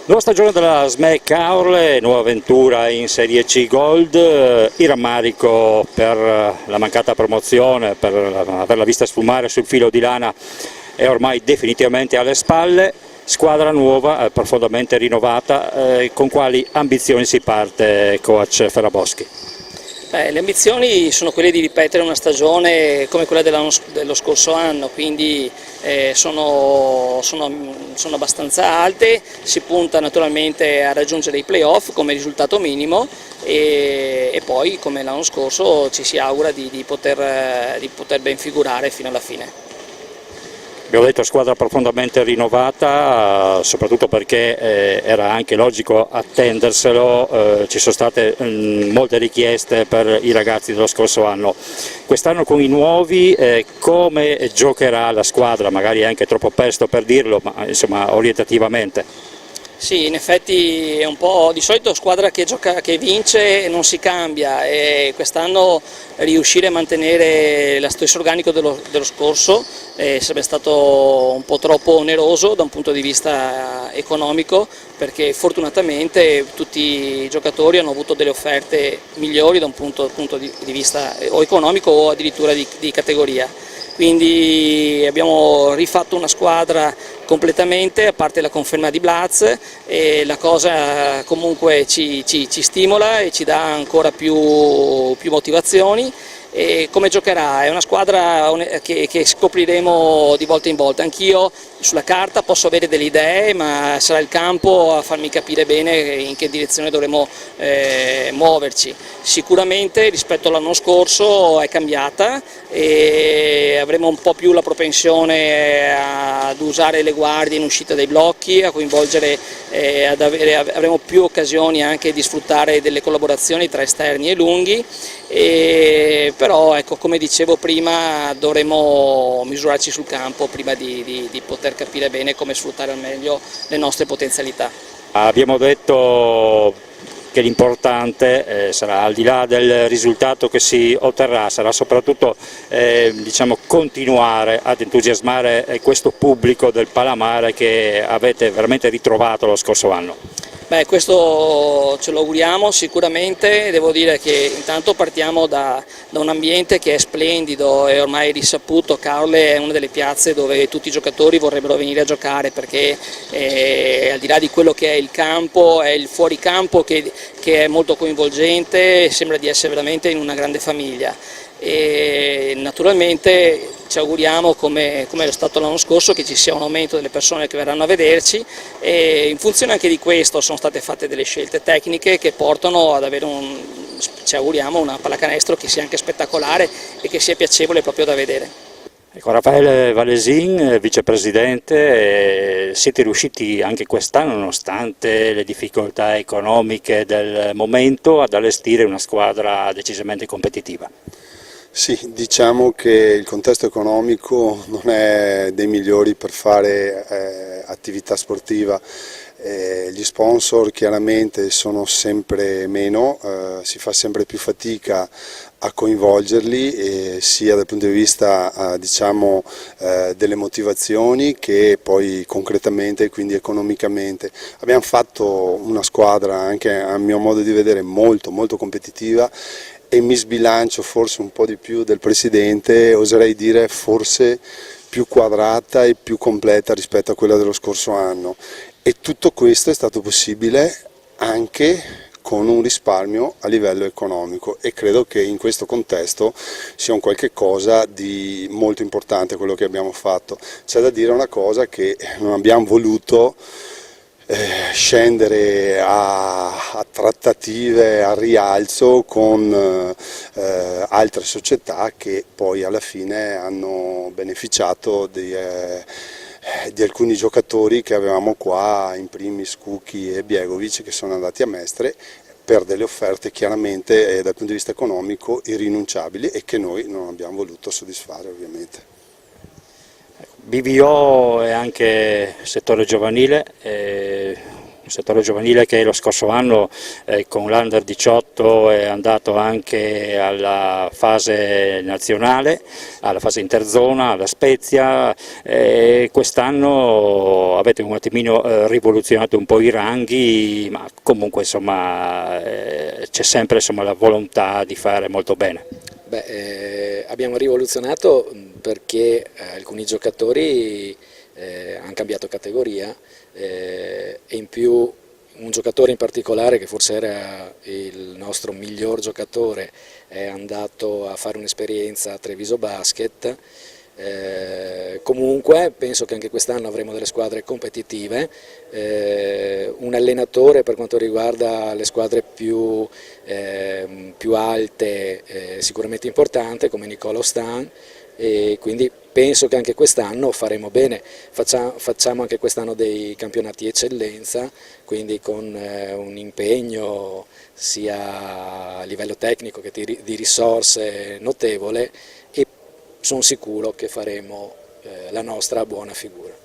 Nuova stagione della SME Caorle, nuova avventura in Serie C Gold, il rammarico per la mancata promozione, per averla vista sfumare sul filo di lana è ormai definitivamente alle spalle, squadra nuova, profondamente rinnovata, con quali ambizioni si parte, coach Ferraboschi? Le ambizioni sono quelle di ripetere una stagione come quella dello scorso anno, quindi sono abbastanza alte, si punta naturalmente a raggiungere i playoff come risultato minimo e poi come l'anno scorso ci si augura di poter ben figurare fino alla fine. Abbiamo detto squadra profondamente rinnovata, soprattutto perché era anche logico attenderselo, ci sono state molte richieste per i ragazzi dello scorso anno. Quest'anno con i nuovi come giocherà la squadra? Magari è anche troppo presto per dirlo, ma insomma orientativamente. Sì, in effetti è un po' di solito squadra che vince non si cambia e quest'anno riuscire a mantenere lo stesso organico dello scorso sarebbe stato un po' troppo oneroso da un punto di vista economico, perché fortunatamente tutti i giocatori hanno avuto delle offerte migliori da un punto di vista o economico o addirittura di categoria. Quindi abbiamo rifatto una squadra completamente, a parte la conferma di Blaz, e la cosa comunque ci stimola e ci dà ancora più motivazioni. E come giocherà? È una squadra che scopriremo di volta in volta. Anch'io sulla carta posso avere delle idee, ma sarà il campo a farmi capire bene in che direzione dovremo muoverci. Sicuramente rispetto all'anno scorso è cambiata e avremo un po' più la propensione ad usare le guardie in uscita dai blocchi, a coinvolgere, avremo più occasioni anche di sfruttare delle collaborazioni tra esterni e lunghi. Però ecco, come dicevo prima, dovremo misurarci sul campo prima di poter capire bene come sfruttare al meglio le nostre potenzialità. Abbiamo detto che l'importante sarà, al di là del risultato che si otterrà, sarà soprattutto diciamo, continuare ad entusiasmare questo pubblico del Palamare che avete veramente ritrovato lo scorso anno. Questo ce lo auguriamo sicuramente. Devo dire che intanto partiamo da un ambiente che è splendido e ormai risaputo. Caorle è una delle piazze dove tutti i giocatori vorrebbero venire a giocare, perché al di là di quello che è il campo, è il fuoricampo che è molto coinvolgente e sembra di essere veramente in una grande famiglia. E naturalmente ci auguriamo, come è stato l'anno scorso, che ci sia un aumento delle persone che verranno a vederci, e in funzione anche di questo sono state fatte delle scelte tecniche che portano ad avere ci auguriamo, una pallacanestro che sia anche spettacolare e che sia piacevole proprio da vedere. Ecco, Raffaele Valesin, vicepresidente, siete riusciti anche quest'anno, nonostante le difficoltà economiche del momento, ad allestire una squadra decisamente competitiva? Sì, diciamo che il contesto economico non è dei migliori per fare attività sportiva. Gli sponsor chiaramente sono sempre meno, si fa sempre più fatica a coinvolgerli, sia dal punto di vista diciamo, delle motivazioni che poi concretamente, quindi economicamente. Abbiamo fatto una squadra anche a mio modo di vedere molto competitiva, e mi sbilancio forse un po' di più del Presidente, oserei dire forse più quadrata e più completa rispetto a quella dello scorso anno, e tutto questo è stato possibile anche con un risparmio a livello economico, e credo che in questo contesto sia un qualche cosa di molto importante quello che abbiamo fatto. C'è da dire una cosa, che non abbiamo voluto scendere a trattative a rialzo con altre società che poi alla fine hanno beneficiato di alcuni giocatori che avevamo qua, in primis Cucchi e Biegovic, che sono andati a Mestre per delle offerte chiaramente dal punto di vista economico irrinunciabili, e che noi non abbiamo voluto soddisfare ovviamente. BVO e anche settore giovanile, settore giovanile che lo scorso anno con l'Under 18 è andato anche alla fase nazionale, alla fase interzona, alla Spezia, quest'anno avete un attimino rivoluzionato un po' i ranghi, ma comunque insomma c'è sempre insomma, la volontà di fare molto bene. Abbiamo rivoluzionato perché alcuni giocatori hanno cambiato categoria e in più un giocatore in particolare, che forse era il nostro miglior giocatore, è andato a fare un'esperienza a Treviso Basket. Comunque penso che anche quest'anno avremo delle squadre competitive, un allenatore per quanto riguarda le squadre più alte sicuramente importante come Nicola Stan, e quindi penso che anche quest'anno faremo bene. Facciamo anche quest'anno dei campionati eccellenza, quindi con un impegno sia a livello tecnico che di risorse notevole, e sono sicuro che faremo la nostra buona figura.